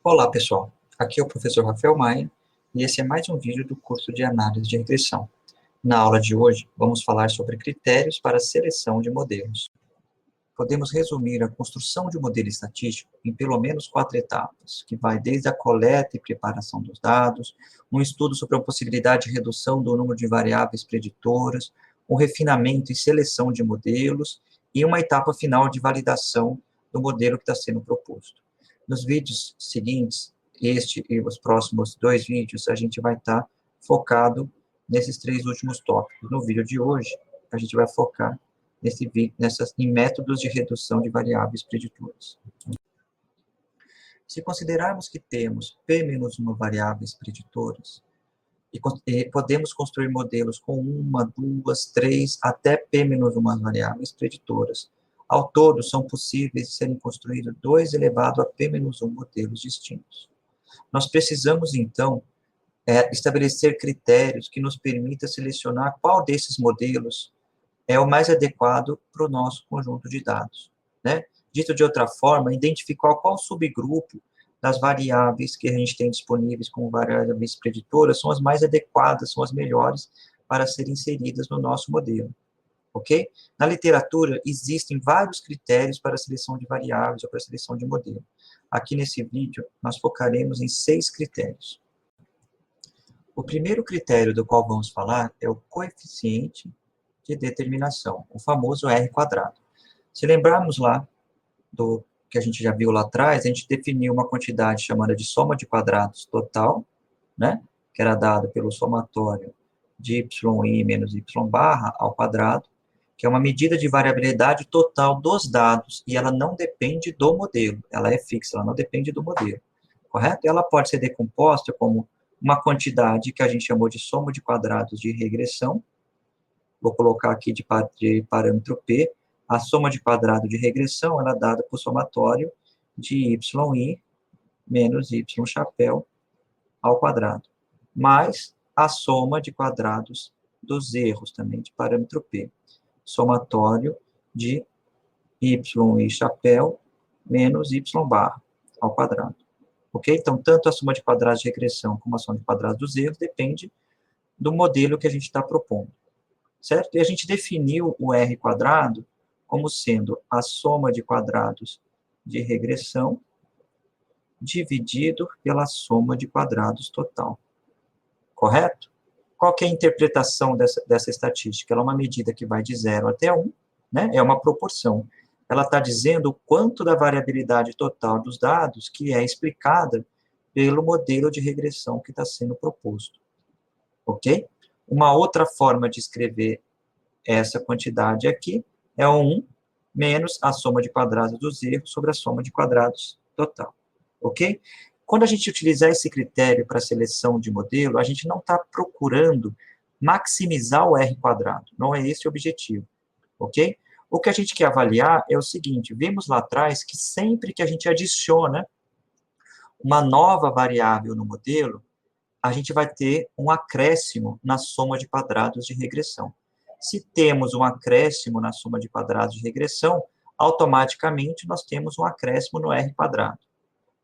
Olá, pessoal. Aqui é o professor Rafael Maia e esse é mais um vídeo do curso de análise de regressão. Na aula de hoje, vamos falar sobre critérios para a seleção de modelos. Podemos resumir a construção de um modelo estatístico em pelo menos 4 etapas, que vai desde a coleta e preparação dos dados, um estudo sobre a possibilidade de redução do número de variáveis preditoras, um refinamento e seleção de modelos e uma etapa final de validação do modelo que está sendo proposto. Nos vídeos seguintes, este e os próximos 2 vídeos, a gente vai estar focado nesses 3 últimos tópicos. No vídeo de hoje, a gente vai focar em métodos de redução de variáveis preditoras. Se considerarmos que temos P-1 variáveis preditoras, e podemos construir modelos com 1, 2, 3, até P-1 variáveis preditoras, ao todo são possíveis de serem construídos 2 elevado a P-1 modelos distintos. Nós precisamos, então, estabelecer critérios que nos permitam selecionar qual desses modelos é o mais adequado para o nosso conjunto de dados, né? Dito de outra forma, identificar qual subgrupo das variáveis que a gente tem disponíveis como variáveis preditoras são as mais adequadas, são as melhores para serem inseridas no nosso modelo, ok? Na literatura, existem vários critérios para a seleção de variáveis ou para a seleção de modelo. Aqui nesse vídeo, nós focaremos em 6 critérios. O primeiro critério do qual vamos falar é o coeficiente de determinação, o famoso R². Se lembrarmos lá do que a gente já viu lá atrás, a gente definiu uma quantidade chamada de soma de quadrados total, né, que era dada pelo somatório de y menos y barra ao quadrado, que é uma medida de variabilidade total dos dados, e ela não depende do modelo, ela é fixa, ela não depende do modelo, correto? Ela pode ser decomposta como uma quantidade que a gente chamou de soma de quadrados de regressão. Vou colocar aqui de parâmetro P, a soma de quadrado de regressão, ela é dada por somatório de yi menos y chapéu ao quadrado, mais a soma de quadrados dos erros também de parâmetro P, somatório de y chapéu menos y barra ao quadrado. Ok? Então, tanto a soma de quadrados de regressão como a soma de quadrados dos erros depende do modelo que a gente está propondo. Certo? E a gente definiu o R² como sendo a soma de quadrados de regressão dividido pela soma de quadrados total. Correto? Qual que é a interpretação dessa estatística? Ela é uma medida que vai de 0 até 1, né? É uma proporção. Ela está dizendo o quanto da variabilidade total dos dados que é explicada pelo modelo de regressão que está sendo proposto. Ok? Uma outra forma de escrever essa quantidade aqui é o 1 menos a soma de quadrados dos erros sobre a soma de quadrados total. Ok? Quando a gente utilizar esse critério para seleção de modelo, a gente não está procurando maximizar o R², não é esse o objetivo. Ok? O que a gente quer avaliar é o seguinte, vimos lá atrás que sempre que a gente adiciona uma nova variável no modelo, a gente vai ter um acréscimo na soma de quadrados de regressão. Se temos um acréscimo na soma de quadrados de regressão, automaticamente nós temos um acréscimo no R²,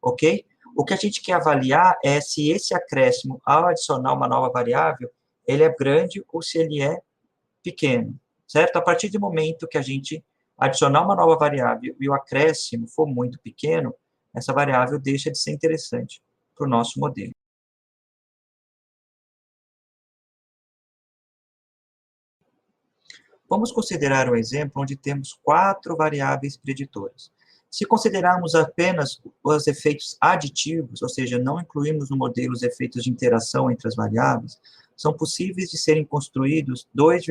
ok? O que a gente quer avaliar é se esse acréscimo, ao adicionar uma nova variável, ele é grande ou se ele é pequeno, certo? A partir do momento que a gente adicionar uma nova variável e o acréscimo for muito pequeno, essa variável deixa de ser interessante para o nosso modelo. Vamos considerar um exemplo onde temos 4 variáveis preditoras. Se considerarmos apenas os efeitos aditivos, ou seja, não incluímos no modelo os efeitos de interação entre as variáveis, são possíveis de serem construídos 2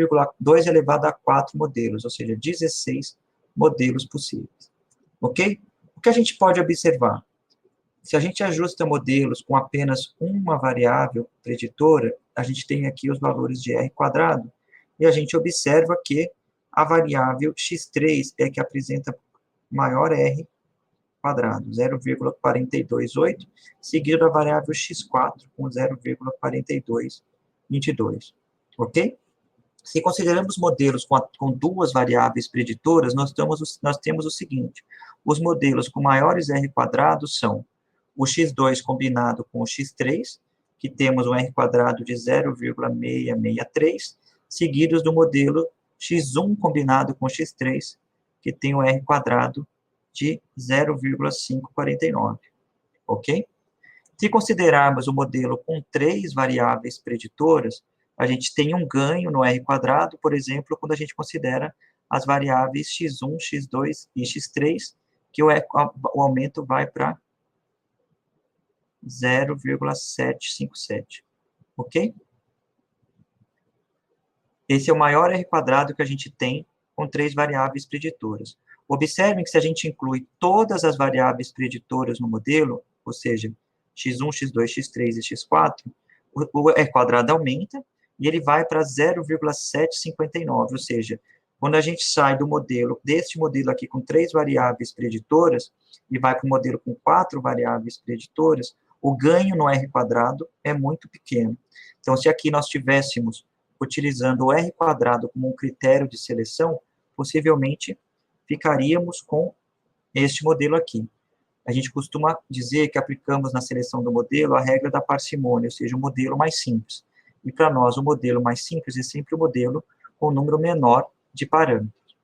elevado a 4 modelos, ou seja, 16 modelos possíveis. Ok? O que a gente pode observar? Se a gente ajusta modelos com apenas uma variável preditora, a gente tem aqui os valores de R², e a gente observa que a variável x3 é que apresenta maior R², 0,428, seguido da variável x4, com 0,4222, ok? Se consideramos modelos com 2 variáveis preditoras, nós temos o seguinte, os modelos com maiores R² são o x2 combinado com o x3, que temos um R quadrado de 0,663, seguidos do modelo x1 combinado com x3, que tem um R quadrado de 0,549, ok? Se considerarmos o modelo com 3 variáveis preditoras, a gente tem um ganho no R quadrado, por exemplo, quando a gente considera as variáveis x1, x2 e x3, que o aumento vai para 0,757, ok? Esse é o maior R quadrado que a gente tem com 3 variáveis preditoras. Observem que se a gente inclui todas as variáveis preditoras no modelo, ou seja, x1, x2, x3 e x4, o R quadrado aumenta e ele vai para 0,759, ou seja, quando a gente sai do modelo, deste modelo aqui com 3 variáveis preditoras, e vai para o modelo com 4 variáveis preditoras, o ganho no R quadrado é muito pequeno. Então, se aqui nós tivéssemos utilizando o R quadrado como um critério de seleção, possivelmente ficaríamos com este modelo aqui. A gente costuma dizer que aplicamos na seleção do modelo a regra da parcimônia, ou seja, o modelo mais simples. E para nós, o modelo mais simples é sempre o modelo com o número menor de parâmetros.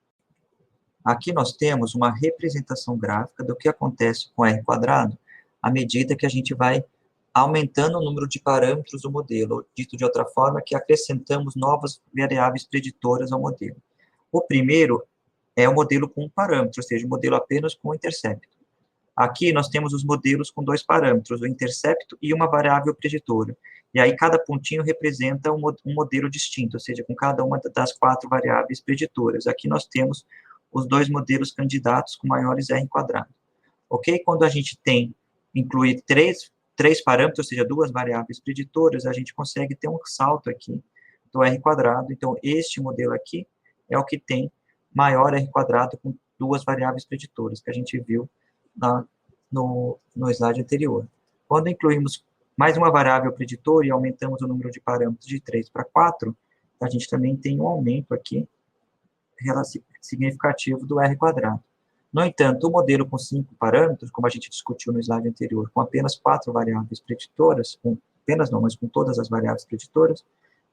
Aqui nós temos uma representação gráfica do que acontece com R quadrado à medida que a gente vai aumentando o número de parâmetros do modelo, ou, dito de outra forma, que acrescentamos novas variáveis preditoras ao modelo. O primeiro é o modelo com um parâmetro, ou seja, o modelo apenas com intercepto. Aqui nós temos os modelos com 2 parâmetros, o intercepto e uma variável preditora. E aí cada pontinho representa um modelo distinto, ou seja, com cada uma das 4 variáveis preditoras. Aqui nós temos os 2 modelos candidatos com maiores R quadrado. Ok? Quando a gente tem incluir três parâmetros, ou seja, 2 variáveis preditoras, a gente consegue ter um salto aqui do R quadrado. Então, este modelo aqui é o que tem maior R quadrado com 2 variáveis preditoras, que a gente viu no slide anterior. Quando incluímos mais uma variável preditora e aumentamos o número de parâmetros de 3 para 4, a gente também tem um aumento aqui significativo do R quadrado. No entanto, o modelo com 5 parâmetros, como a gente discutiu no slide anterior, com apenas 4 variáveis preditoras, apenas não, mas com todas as variáveis preditoras,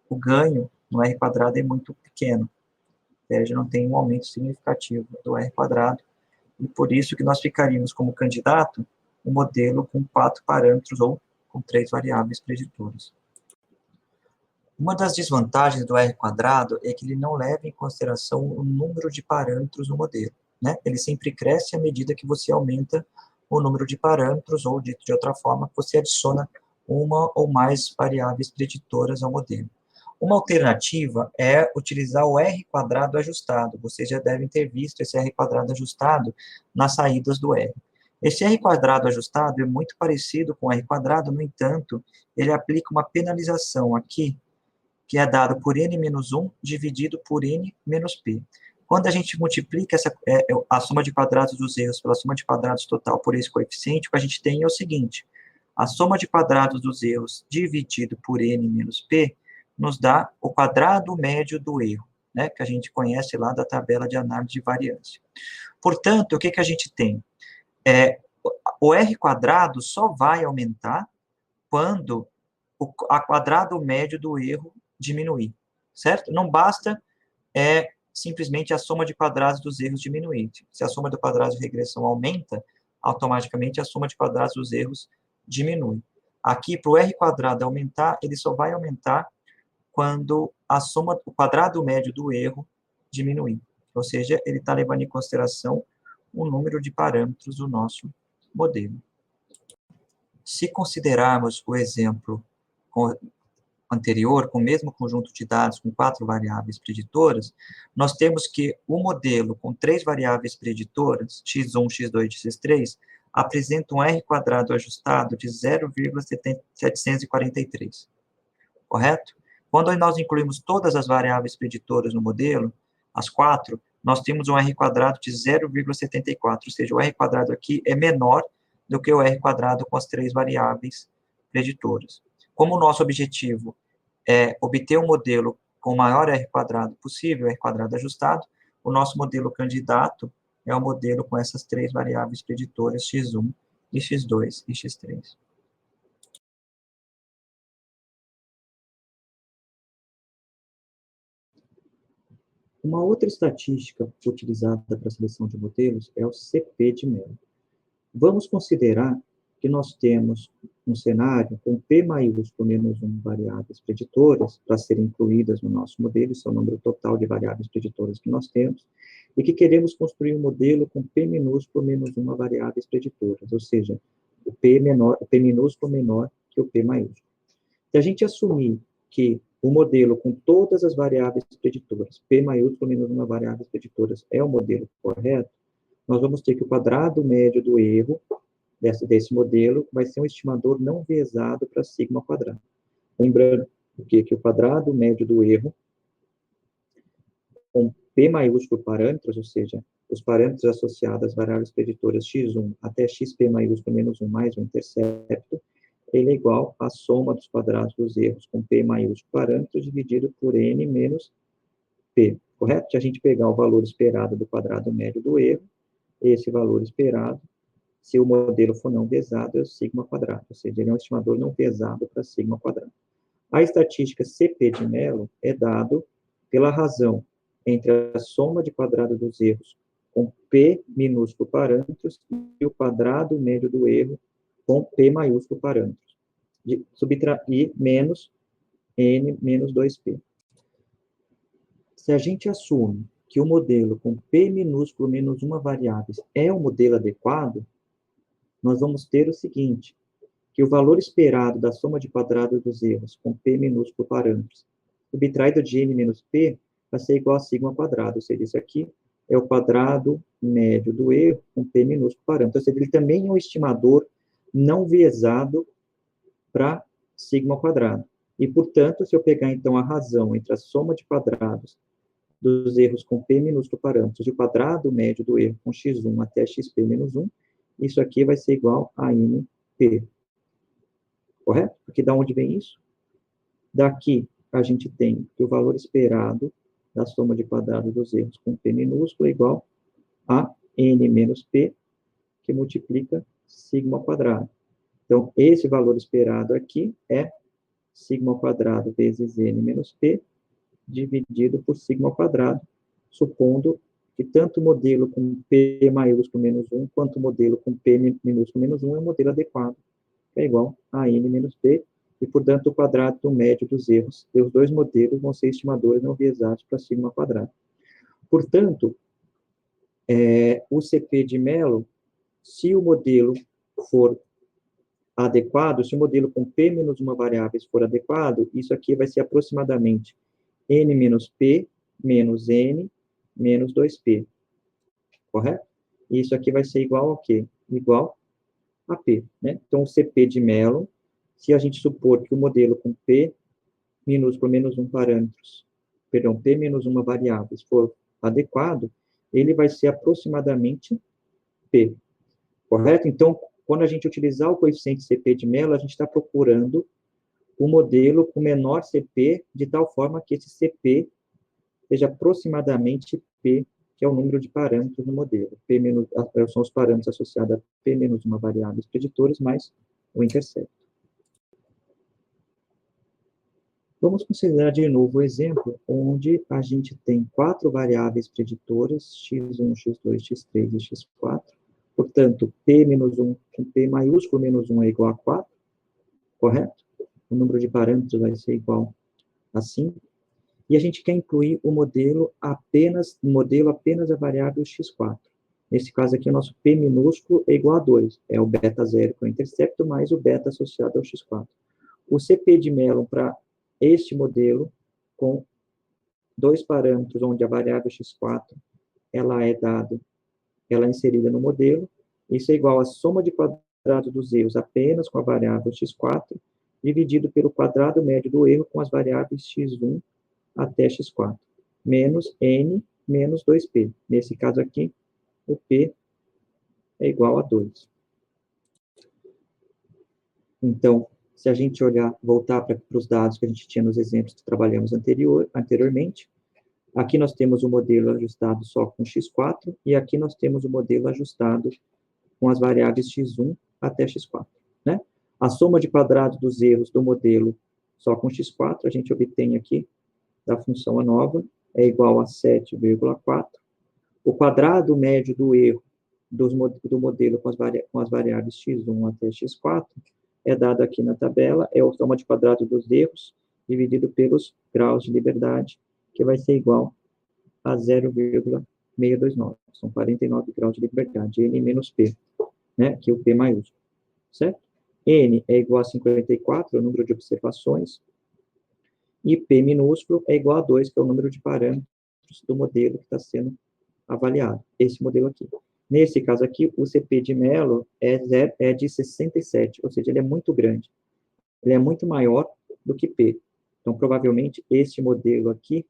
o ganho no R quadrado é muito pequeno, ou seja, não tem um aumento significativo do R quadrado, e por isso que nós ficaríamos como candidato um modelo com 4 parâmetros ou com 3 variáveis preditoras. Uma das desvantagens do R quadrado é que ele não leva em consideração o número de parâmetros no modelo, né? Ele sempre cresce à medida que você aumenta o número de parâmetros, ou, dito de outra forma, você adiciona uma ou mais variáveis preditoras ao modelo. Uma alternativa é utilizar o R quadrado ajustado. Vocês já devem ter visto esse R quadrado ajustado nas saídas do R. Esse R quadrado ajustado é muito parecido com o R quadrado, no entanto, ele aplica uma penalização aqui, que é dado por n menos 1 dividido por n menos p. Quando a gente multiplica a soma de quadrados dos erros pela soma de quadrados total por esse coeficiente, o que a gente tem é o seguinte: a soma de quadrados dos erros dividido por n menos p nos dá o quadrado médio do erro, né, que a gente conhece lá da tabela de análise de variância. Portanto, o que a gente tem? O R quadrado só vai aumentar quando a quadrado médio do erro diminuir, certo? Não basta simplesmente a soma de quadrados dos erros diminuir. Se a soma de quadrados de regressão aumenta, automaticamente a soma de quadrados dos erros diminui. Aqui, para o R quadrado aumentar, ele só vai aumentar quando o quadrado médio do erro diminuir. Ou seja, ele está levando em consideração o número de parâmetros do nosso modelo. Se considerarmos o exemplo anterior, com o mesmo conjunto de dados com 4 variáveis preditoras, nós temos que o modelo com 3 variáveis preditoras, x1, x2 e x3, apresenta um R quadrado ajustado de 0,743, correto? Quando nós incluímos todas as variáveis preditoras no modelo, as 4, nós temos um R quadrado de 0,74, ou seja, o R quadrado aqui é menor do que o R quadrado com as 3 variáveis preditoras. Como o nosso objetivo é obter um modelo com o maior R quadrado possível, R quadrado ajustado, o nosso modelo candidato é o modelo com essas 3 variáveis preditoras, x1, de x2 e x3. Uma outra estatística utilizada para a seleção de modelos é o CP de Mello. Vamos considerar que nós temos um cenário com P maiúsculo menos 1 variáveis preditoras para serem incluídas no nosso modelo, isso é o número total de variáveis preditoras que nós temos, e que queremos construir um modelo com P minúsculo menos 1 variáveis preditoras, ou seja, o P minúsculo menor que o P maiúsculo. Se a gente assumir que o modelo com todas as variáveis preditoras, P maiúsculo menos 1 variáveis preditoras, é o modelo correto, nós vamos ter que o quadrado médio do erro desse modelo vai ser um estimador não viesado para sigma quadrado. Lembrando que o quadrado médio do erro, com P maiúsculo parâmetros, ou seja, os parâmetros associados às variáveis preditoras x1 até xp maiúsculo menos 1 mais o intercepto, ele é igual à soma dos quadrados dos erros com P maiúsculo parâmetros dividido por N menos P, correto? Se a gente pegar o valor esperado do quadrado médio do erro, esse valor esperado, se o modelo for não viesado, é o sigma quadrado, ou seja, ele é um estimador não viesado para sigma quadrado. A estatística CP de Mello é dado pela razão entre a soma de quadrado dos erros com P minúsculo parâmetros e o quadrado médio do erro com P maiúsculo parâmetros, subtrair menos N menos 2P. Se a gente assume que o modelo com P minúsculo menos 1 variáveis é o modelo adequado, nós vamos ter o seguinte, que o valor esperado da soma de quadrados dos erros com P minúsculo parâmetros, subtraído de N menos P, vai ser igual a sigma quadrado, ou seja, isso aqui é o quadrado médio do erro com P minúsculo parâmetro, ou seja, ele também é um estimador não viesado para sigma quadrado. E, portanto, se eu pegar, então, a razão entre a soma de quadrados dos erros com P minúsculo parâmetros e o quadrado médio do erro com x1 até xp menos 1, isso aqui vai ser igual a NP. Correto? Porque da onde vem isso? Daqui a gente tem que o valor esperado da soma de quadrados dos erros com P minúsculo é igual a N menos P, que multiplica sigma ao quadrado. Então, esse valor esperado aqui é sigma ao quadrado vezes N menos P, dividido por sigma ao quadrado, supondo que tanto o modelo com P maiúsculo menos 1, quanto o modelo com P minúsculo menos 1 é um modelo adequado, que é igual a N menos P, e, portanto, o quadrado do médio dos erros. E os dois modelos vão ser estimadores não viesados para sigma ao quadrado. Portanto, o CP de Mello, se o modelo for adequado, se o modelo com P menos uma variáveis for adequado, isso aqui vai ser aproximadamente N menos P menos N menos 2P, correto? E isso aqui vai ser igual ao quê? Igual a P, né? Então, o CP de Mello, se a gente supor que o modelo com P minúsculo menos 1 parâmetros, perdão, P menos uma variáveis for adequado, ele vai ser aproximadamente P, correto? Então, quando a gente utilizar o coeficiente CP de Mello, a gente está procurando o modelo com menor CP, de tal forma que esse CP seja aproximadamente P, que é o número de parâmetros no modelo. P menos, são os parâmetros associados a P menos uma variáveis preditores, mais o intercepto. Vamos considerar de novo o exemplo onde a gente tem 4 variáveis preditoras, x1, x2, x3 e x4. Portanto, P menos 1, com P maiúsculo menos 1 é igual a 4, correto? O número de parâmetros vai ser igual a 5. E a gente quer incluir o modelo apenas a variável x4. Nesse caso aqui, o nosso P minúsculo é igual a 2. É o beta 0 com o intercepto, mais o beta associado ao x4. O CP de Mello para este modelo, com 2 parâmetros, onde a variável x4 ela é inserida no modelo, isso é igual à soma de quadrados dos erros apenas com a variável x4, dividido pelo quadrado médio do erro com as variáveis x1 até x4, menos n menos 2p. Nesse caso aqui, o p é igual a 2. Então, se a gente voltar para os dados que a gente tinha nos exemplos que trabalhamos anteriormente, aqui nós temos o modelo ajustado só com x4, e aqui nós temos o modelo ajustado com as variáveis x1 até x4, né? A soma de quadrados dos erros do modelo só com x4, a gente obtém aqui, da função ANOVA, é igual a 7,4. O quadrado médio do erro do modelo com as variáveis x1 até x4 é dado aqui na tabela, é a soma de quadrado dos erros dividido pelos graus de liberdade, que vai ser igual a 0,629. São 49 graus de liberdade, N menos P, né, que é o P maiúsculo, certo? N é igual a 54, é o número de observações, e P minúsculo é igual a 2, que é o número de parâmetros do modelo que está sendo avaliado, esse modelo aqui. Nesse caso aqui, o CP de Mello é de 67, ou seja, ele é muito grande. Ele é muito maior do que P. Então, provavelmente, este modelo aqui,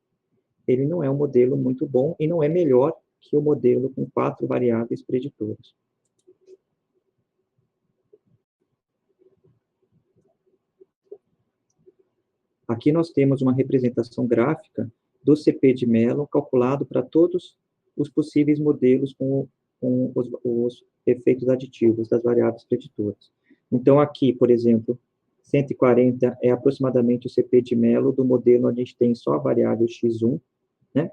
ele não é um modelo muito bom e não é melhor que o modelo com 4 variáveis preditoras. Aqui nós temos uma representação gráfica do CP de Mello calculado para todos os possíveis modelos com os efeitos aditivos das variáveis preditoras. Então, aqui, por exemplo, 140 é aproximadamente o CP de Mello do modelo onde a gente tem só a variável x1, né?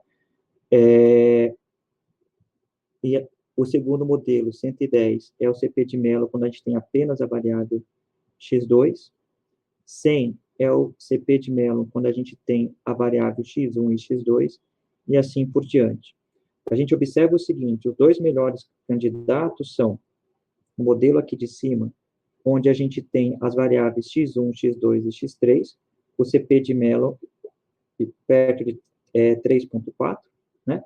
E o segundo modelo, 110, é o CP de Mello quando a gente tem apenas a variável x2. 100 é o CP de Mello quando a gente tem a variável x1 e x2, e assim por diante. A gente observa o seguinte, os dois melhores candidatos são o modelo aqui de cima, onde a gente tem as variáveis x1, x2 e x3, o CP de Mello perto de 3,4, né?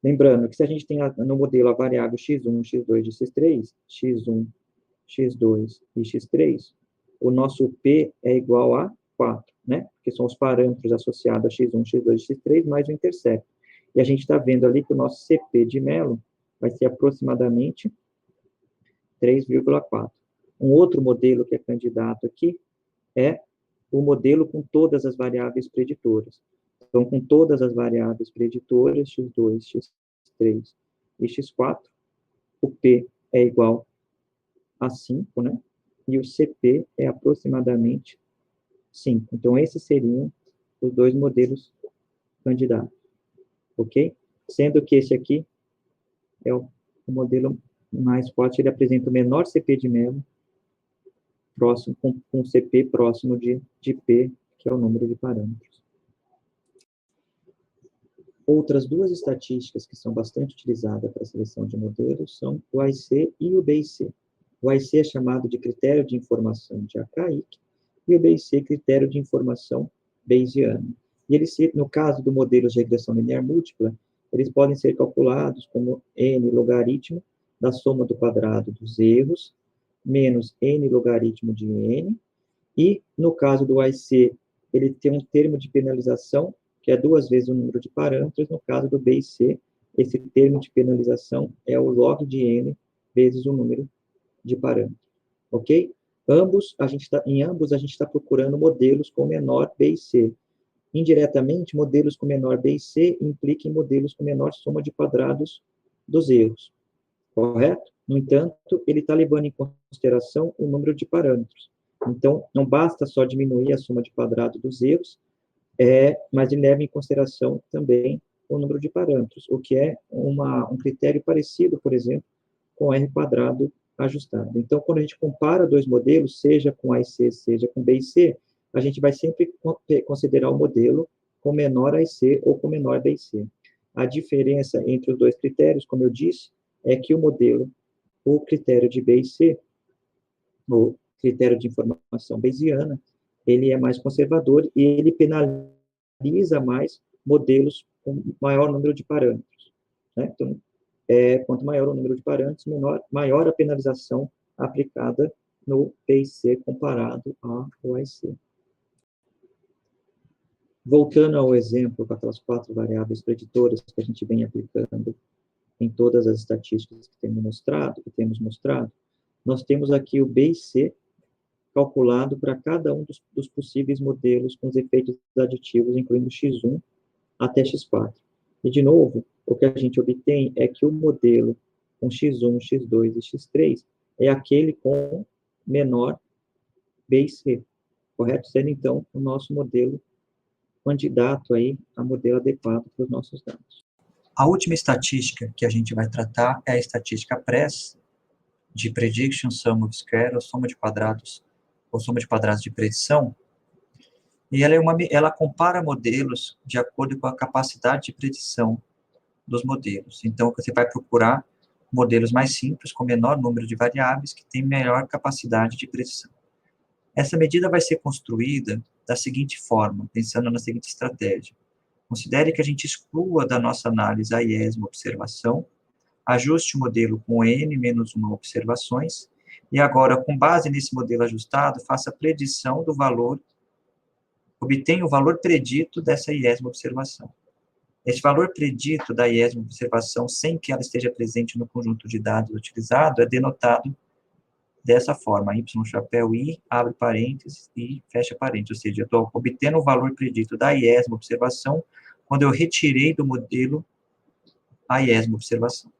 Lembrando que se a gente tem no modelo a variável x1, x2 e x3, x1, x2 e x3, o nosso P é igual a 4, né? Que são os parâmetros associados a x1, x2 e x3, mais o intercepto. E a gente está vendo ali que o nosso CP de Mello vai ser aproximadamente 3,4. Um outro modelo que é candidato aqui é o modelo com todas as variáveis preditoras. Então, com todas as variáveis preditoras, x2, x3 e x4, o P é igual a 5, né? E o CP é aproximadamente 5. Então, esses seriam os dois modelos candidatos, ok? Sendo que esse aqui é o modelo mais forte, ele apresenta o menor CP de Mello, próximo, com CP próximo de P, que é o número de parâmetros. Outras duas estatísticas que são bastante utilizadas para a seleção de modelos são o AIC e o BIC. O AIC é chamado de critério de informação de Akaic e o BIC critério de informação Bayesiana. E eles, no caso do modelo de regressão linear múltipla, eles podem ser calculados como n logaritmo da soma do quadrado dos erros menos n logaritmo de n, e no caso do AIC, ele tem um termo de penalização que é 2 vezes o número de parâmetros. No caso do BIC, esse termo de penalização é o log de n vezes o número de parâmetros, ok? Em ambos, a gente está procurando modelos com menor BIC. Indiretamente, modelos com menor BIC implicam em modelos com menor soma de quadrados dos erros, correto? No entanto, ele está levando em consideração o número de parâmetros. Então, não basta só diminuir a soma de quadrados dos erros, mas ele leva em consideração também o número de parâmetros, o que é um critério parecido, por exemplo, com R quadrado ajustado. Então, quando a gente compara dois modelos, seja com AIC, seja com BIC, a gente vai sempre considerar o modelo com menor AIC ou com menor BIC. A diferença entre os dois critérios, como eu disse, é que o critério de BIC, o critério de informação bayesiana, ele é mais conservador e ele penaliza mais modelos com maior número de parâmetros, né? Então, quanto maior o número de parâmetros, maior a penalização aplicada no PIC comparado ao AIC. Voltando ao exemplo com aquelas 4 variáveis preditoras que a gente vem aplicando em todas as estatísticas que temos mostrado, nós temos aqui o BIC calculado para cada um dos possíveis modelos com os efeitos aditivos, incluindo x1 até x4. E, de novo, o que a gente obtém é que o modelo com x1, x2 e x3 é aquele com menor B e C, correto? Sendo, então, o nosso modelo candidato aí a modelo adequado para os nossos dados. A última estatística que a gente vai tratar é a estatística PRESS, de Prediction Sum of Square, ou soma de quadrados de predição, e ela compara modelos de acordo com a capacidade de predição dos modelos. Então, você vai procurar modelos mais simples, com menor número de variáveis, que têm melhor capacidade de predição. Essa medida vai ser construída da seguinte forma, pensando na seguinte estratégia. Considere que a gente exclua da nossa análise a iésima observação, ajuste o modelo com n menos 1 observações, e agora, com base nesse modelo ajustado, faça a predição do valor, obtenha o valor predito dessa iésima observação. Esse valor predito da iésima observação, sem que ela esteja presente no conjunto de dados utilizado, é denotado dessa forma, y chapéu i, abre parênteses e fecha parênteses, ou seja, eu estou obtendo o valor predito da iésima observação quando eu retirei do modelo a iésima observação.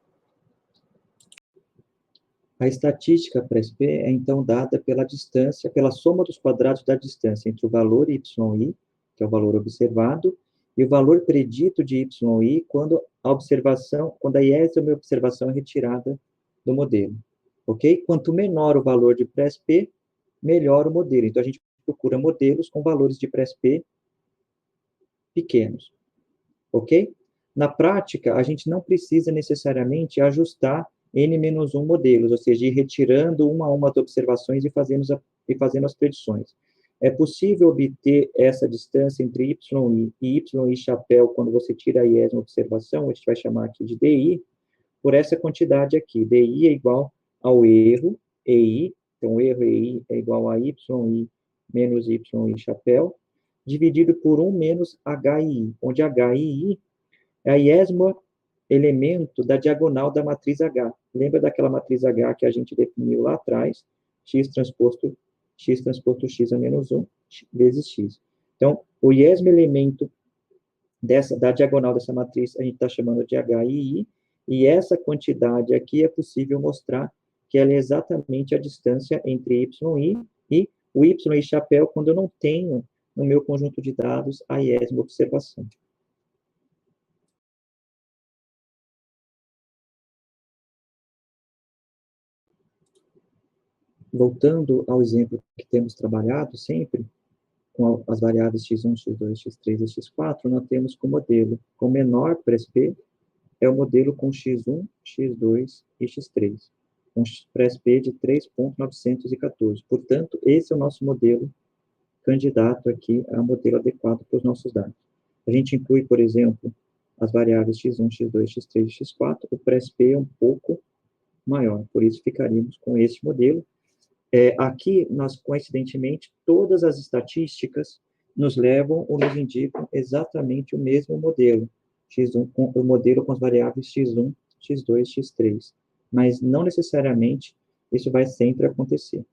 A estatística PRESP é, então, dada pela distância, pela soma dos quadrados da distância entre o valor yi, que é o valor observado, e o valor predito de yi quando a iésima observação é retirada do modelo. Ok? Quanto menor o valor de PRESP, melhor o modelo. Então, a gente procura modelos com valores de PRESP pequenos. Ok? Na prática, a gente não precisa necessariamente ajustar n-1 modelos, ou seja, ir retirando uma a uma as observações e fazendo as predições. É possível obter essa distância entre yi e yi chapéu quando você tira a iésima observação, a gente vai chamar aqui de di, por essa quantidade aqui. di é igual ao erro, ei, então o erro ei é igual a yi menos yi chapéu, dividido por 1 menos HI, onde HI é a iésima elemento da diagonal da matriz H. Lembra daquela matriz H que a gente definiu lá atrás? X transposto x a menos 1 vezes x. Então, o iésimo elemento da diagonal dessa matriz a gente está chamando de HI, e essa quantidade aqui é possível mostrar que ela é exatamente a distância entre yi e o yi chapéu quando eu não tenho no meu conjunto de dados a iésima observação. Voltando ao exemplo que temos trabalhado sempre, com as variáveis x1, x2, x3 e x4, nós temos como modelo, com menor PRESP, é o modelo com x1, x2 e x3, com PRESP de 3.914. Portanto, esse é o nosso modelo candidato aqui a modelo adequado para os nossos dados. A gente inclui, por exemplo, as variáveis x1, x2, x3 e x4, o PRESP é um pouco maior, por isso ficaríamos com esse modelo. Aqui, nós, coincidentemente, todas as estatísticas nos levam ou nos indicam exatamente o mesmo modelo, x1, o modelo com as variáveis x1, x2, x3, mas não necessariamente isso vai sempre acontecer.